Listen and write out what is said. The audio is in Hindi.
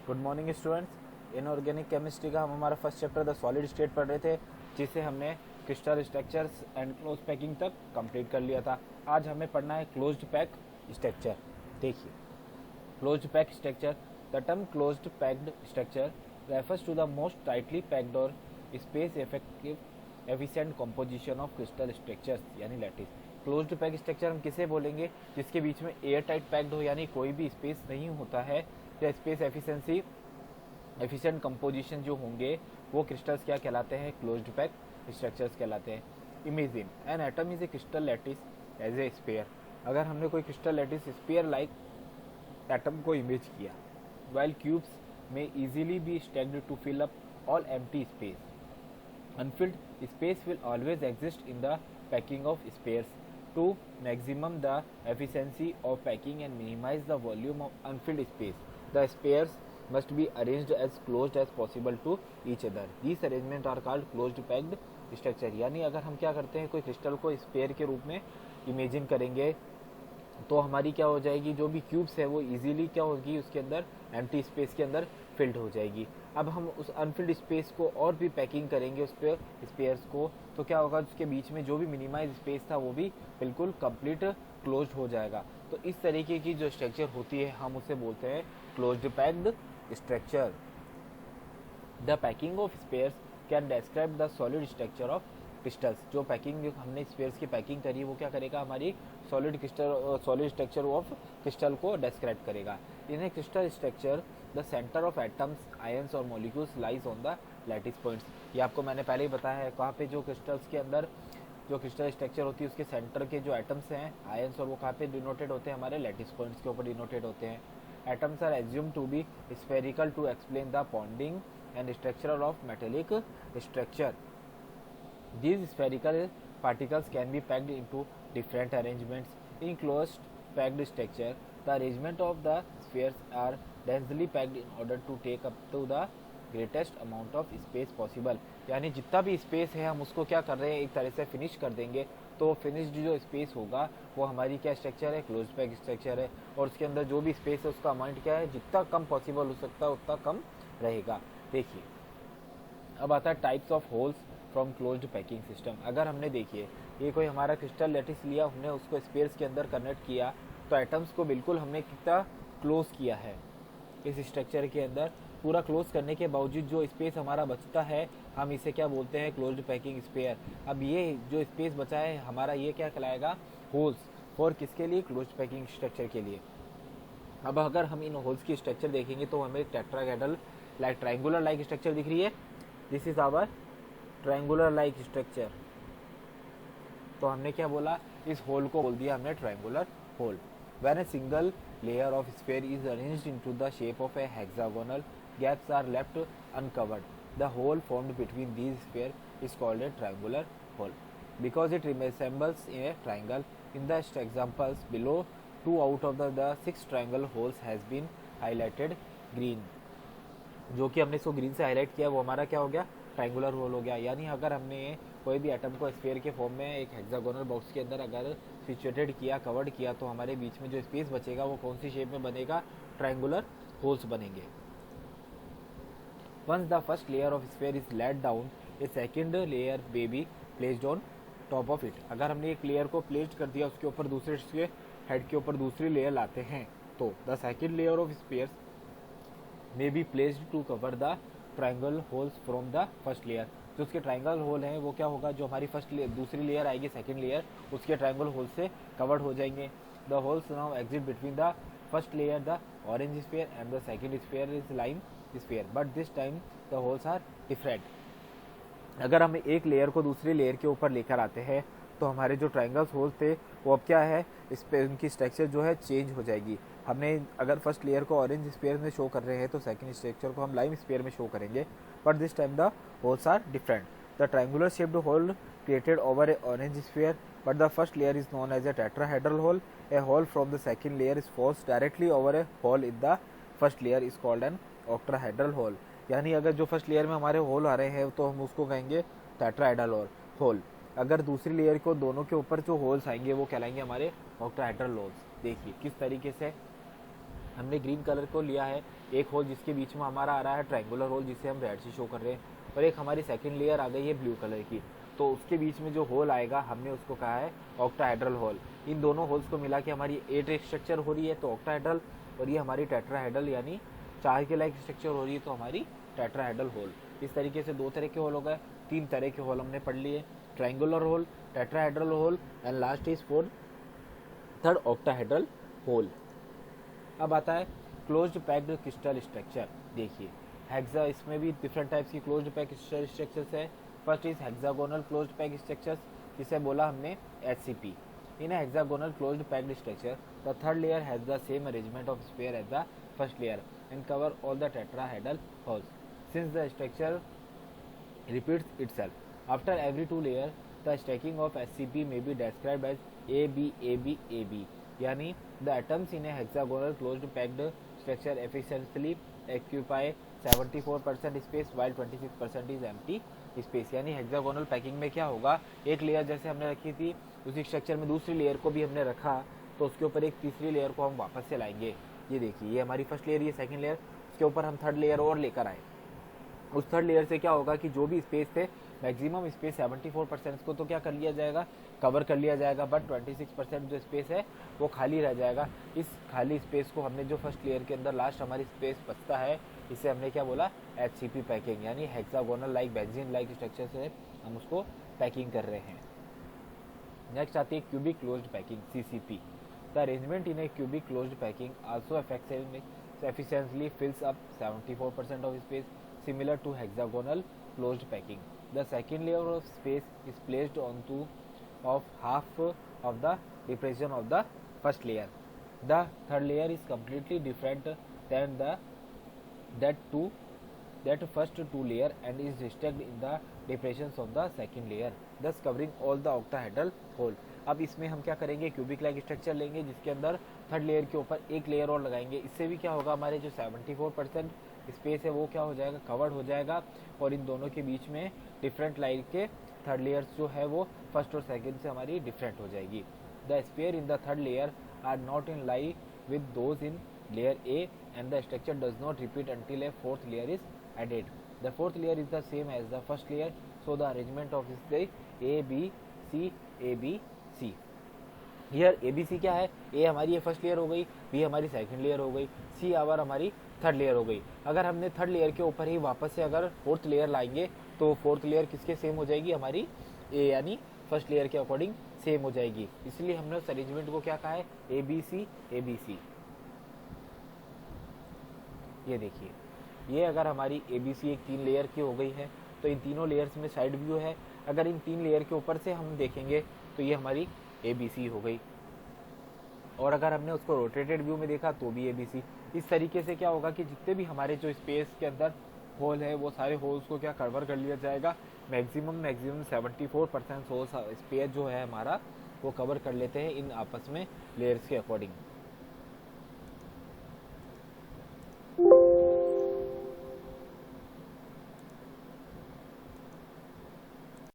Good morning students. Inorganic chemistry का हम हमारा first chapter the solid state पढ़ रहे थे, जिसे हमने crystal structures and close packing तक कंप्लीट कर लिया था। आज हमें पढ़ना है क्लोज्ड पैक स्ट्रक्चर। देखिए, closed pack structure, the term closed packed structure refers to the most tightly packed और space effective efficient composition of crystal structures यानी लैटिस। क्लोज्ड पैक स्ट्रक्चर हम किसे बोलेंगे? जिसके बीच में एयर टाइट पैक्ड हो, यानी कोई भी स्पेस नहीं होता है, या स्पेस एफिशिएंट कंपोजिशन जो होंगे वो क्रिस्टल्स क्या कहलाते हैं? क्लोज्ड पैक स्ट्रक्चर्स कहलाते हैं। Imagine an atom is a crystal lattice as a sphere. अगर हमने कोई crystal lattice sphere like atom को इमेज किया, while cubes may easily be stacked to fill up all empty space. Unfilled space will always exist in the packing of spheres. To maximum the efficiency of packing and minimize the volume of unfilled space, the spheres must be arranged as closed as possible to each other. These arrangements are called closed packed structure. यानी अगर हम क्या करते हैं, कोई क्रिस्टल को स्पेयर के रूप में इमेजिन करेंगे तो हमारी क्या हो जाएगी, जो भी क्यूब्स है वो इजीली क्या होगी, उसके अंदर एम्प्टी स्पेस के अंदर फिल्ड हो जाएगी। अब हम उस अनफिल्ड स्पेस को और भी पैकिंग करेंगे उस पर स्पेयर्स को, तो क्या होगा, उसके बीच में जो भी मिनिमाइज स्पेस था वो भी बिल्कुल कंप्लीट क्लोज्ड हो जाएगा। तो इस तरीके की जो स्ट्रक्चर होती है हम उसे बोलते हैं closed packed structure. The packing of spheres can describe the solid structure of crystals. जो पैकिंग हमने स्पेयर्स की पैकिंग करी है वो क्या करेगा, हमारी सॉलिड स्ट्रक्चर ऑफ क्रिस्टल को डिस्क्राइब करेगा। In a crystal structure the centre of atoms, ions और molecules lies on the lattice points. ये आपको मैंने पहले ही बताया है, कहाँ पे जो क्रिस्टल्स के अंदर जो क्रिस्टल स्ट्रक्चर होती है उसके सेंटर के जो एटम्स हैं, आयंस, और वो कहाँ पे डिनोटेड होते हैं, हमारे लैटिस पॉइंट्स के ऊपर डिनोटेड होते हैं। Atoms are assume to be spherical to explain the bonding and structure of metallic structure. These spherical particles can be packed into different arrangements. In closed packed structure, the arrangement of the spheres are densely packed in order to take up to the greatest amount of space possible. यानी जितना भी स्पेस है हम उसको क्या कर रहे हैं, एक तरह से फिनिश कर देंगे। तो फिनिश्ड जो स्पेस होगा वो हमारी क्या स्ट्रक्चर है, क्लोज पैक स्ट्रक्चर है। और उसके अंदर जो भी स्पेस है उसका अमाउंट क्या है, जितना कम पॉसिबल हो सकता है उतना कम रहेगा। देखिए, अब आता है types of holes from closed packing system. अगर हमने देखिए ये कोई हमारा क्रिस्टल लैटिस लिया, हमने उसको स्पेयर्स के अंदर कन्वर्ट किया, तो एटम्स को बिल्कुल हमने कितना क्लोज किया है इस स्ट्रक्चर के अंदर। पूरा क्लोज करने के बावजूद जो स्पेस हमारा बचता है हम इसे क्या बोलते हैं, क्लोज्ड पैकिंग स्पेयर। अब ये जो स्पेस बचा है हमारा ये क्या कहलाएगा, होल्स। और किसके लिए, क्लोज्ड पैकिंग स्ट्रक्चर के लिए। अब अगर हम इन होल्स की स्ट्रक्चर देखेंगे तो हमें tetrahedral like triangular like structure दिख रही है। This is our triangular like structure. तो हमने क्या बोला, इस होल को बोल दिया हमने triangular hole. When a single layer of sphere is arranged into the shape of a hexagonal, gaps are left uncovered. The hole formed between these spheres is called a triangular hole because it resembles a triangle. In the examples below, 2 out of the 6 triangle holes has been highlighted green. जो कि हमने इसको ग्रीन से हाईलाइट किया वो हमारा क्या हो गया, ट्रायंगुलर होल हो गया। यानी अगर हमने कोई भी एटम को स्फीयर के फॉर्म में एक हेक्सागोनल बॉक्स के अंदर अगर सिचुएटेड किया, कवर्ड किया, तो हमारे बीच में जो स्पेस बचेगा वो कौन सी शेप में बनेगा, ट्रायंगुलर होल्स बनेंगे। Once the first layer of sphere is laid down, a second layer may be placed on top of it. अगर हमने एक लेयर को प्लेस कर दिया, उसके ऊपर दूसरे के हेड के ऊपर दूसरी लेयर लाते हैं, तो the second layer of spheres may be placed to cover the triangle holes from the first layer. जो उसके ट्रायंगल होल हैं वो क्या होगा, जो हमारी दूसरी लेयर आएगी, सेकंड लेयर, उसके ट्रायंगल होल से कवर्ड हो जाएंगे। The holes now exist between the first layer the orange sphere and the second sphere is lime sphere, but this time the holes are different. अगर हम एक लेयर को दूसरी लेयर के ऊपर लेकर आते हैं तो हमारे जो ट्रायंगल्स होल्स थे वो अब क्या है, इस पे उनकी स्ट्रक्चर जो है चेंज हो जाएगी। हमने अगर फर्स्ट लेयर को ऑरेंज स्फीयर में शो कर रहे हैं तो सेकंड स्ट्रक्चर को हम लाइम स्फीयर में शो करेंगे, but this time the holes are different. The triangular shaped hole created over a orange sphere, but the first layer is known as a tetrahedral hole. A hole from the second layer is forced directly over a hole in the first layer is called an octahedral hole. यानी अगर जो फर्स्ट लेयर में हमारे होल आ रहे हैं तो हम उसको कहेंगे टेट्राहेड्रल होल। अगर दूसरी लेयर को दोनों के ऊपर जो होल्स आएंगे वो कहलाएंगे हमारे ऑक्टाहेड्रल होल्स। देखिए किस तरीके से हमने ग्रीन कलर को लिया है, एक होल जिसके बीच में हमारा आ रहा है ट्रायंगुलर होल जिसे हम रेड से शो कर रहे हैं, और एक हमारी सेकंड लेयर आ गई है ब्लू कलर की, तो उसके बीच में जो होल आएगा हमने उसको कहा है ऑक्टाहेड्रल होल। इन दोनों होल्स को मिला के हमारी 8 स्ट्रक्चर हो रही है तो ऑक्टाहेड्रल, और ये हमारी टेट्राहेड्रल यानी 4 के लाइक स्ट्रक्चर हो रही है तो हमारी टेट्राहेड्रल होल। इस तरीके से 2 तरह के होल हो गए, 3 तरह के होल हमने पढ़ लिए, triangular hole, tetrahedral hole and last is third octahedral hole. अब आता है क्लोज्ड पैक्ड क्रिस्टल स्ट्रक्चर। देखिए हेक्सा, इसमें भी डिफरेंट टाइप्स की क्लोज्ड पैक्ड क्रिस्टल स्ट्रक्चर्स है। First is hexagonal closed packed structures, जिसे बोला हमने HCP। In hexagonal closed packed structure the third layer has the same arrangement of sphere as the first layer and cover all the tetrahedral holes since the structure repeats itself after every 2 layer. The stacking of SCP may be described as AB. यानी the atoms in a hexagonal closed packed structure efficiently occupy 74% space while 26% is empty space। यानी हेक्सागोनल पैकिंग में क्या होगा, एक लेयर जैसे हमने रखी थी उसी स्ट्रक्चर में दूसरी लेयर को भी हमने रखा, तो उसके ऊपर एक तीसरी लेयर को हम वापस से लाएंगे। ये देखिए, ये हमारी फर्स्ट लेयर, ये सेकंड लेयर, उसके ऊपर हम थर्ड लेयर और लेकर आए। उस थर्ड लेयर से क्या होगा कि जो भी स्पेस थे, मैक्सिमम स्पेस 74% को तो क्या कर लिया जाएगा, कवर कर लिया जाएगा, बट 26% जो स्पेस है वो खाली रह जाएगा। इस खाली स्पेस को हमने जो फर्स्ट लेयर के अंदर लास्ट हमारी स्पेस बचता है, इसे हमने क्या बोला, HCP पैकिंग, यानी hexagonal like benzene like structure से हम उसको पैकिंग कर रहे हैं। नेक्स्ट आती है cubic closed packing, CCP। The arrangement in A cubic closed packing also efficiently fills up 74% of space similar to hexagonal closed packing. The second layer of space is placed onto of half of the depression of the first layer. The third layer is completely different than that first 2 layer and is stacked in the depressions of the second layer, thus covering all the octahedral hole. अब इसमें हम क्या करेंगे, क्यूबिक लाइक स्ट्रक्चर लेंगे जिसके अंदर थर्ड लेयर के ऊपर एक लेयर और लगाएंगे। इससे भी क्या होगा, हमारे जो 74% स्पेस है वो क्या हो जाएगा, कवर्ड हो जाएगा, और इन दोनों के बीच में डिफरेंट लाइन के थर्ड लेयर्स जो है वो फर्स्ट और सेकंड से हमारी डिफरेंट हो जाएगी। The sphere in the third layer are not in line with those in layer A and the structure does not repeat until a fourth layer is added. The fourth layer is the same as the first layer, so the arrangement of is ABC। Here ABC क्या है, A हमारी ये फर्स्ट लेयर हो गई, B हमारी सेकंड लेयर हो गई, C आवर हमारी थर्ड लेयर हो गई। अगर हमने थर्ड लेयर के ऊपर ही वापस से अगर फोर्थ लेयर लाएंगे तो फोर्थ लेयर किसके सेम हो जाएगी, हमारी A यानी फर्स्ट लेयर के अकॉर्डिंग सेम हो जाएगी। इसलिए हमने उस अरेंजमेंट को क्या कहा है, ABC। ये देखिए, ये अगर हमारी ABC एक 3 लेयर की हो गई है तो इन तीनों लेयर्स में साइड व्यू है। अगर इन 3 लेयर के ऊपर से हम देखेंगे तो ये हमारी ABC हो गई, और अगर हमने उसको रोटेटेड व्यू में देखा तो भी ABC। इस तरीके से क्या होगा कि जितने भी हमारे जो स्पेस के अंदर होल है वो सारे होल्स को क्या कवर कर लिया जाएगा, मैक्सिमम 74% होल स्पेस जो है हमारा वो कवर कर लेते हैं इन आपस में लेयर्स के अकॉर्डिंग।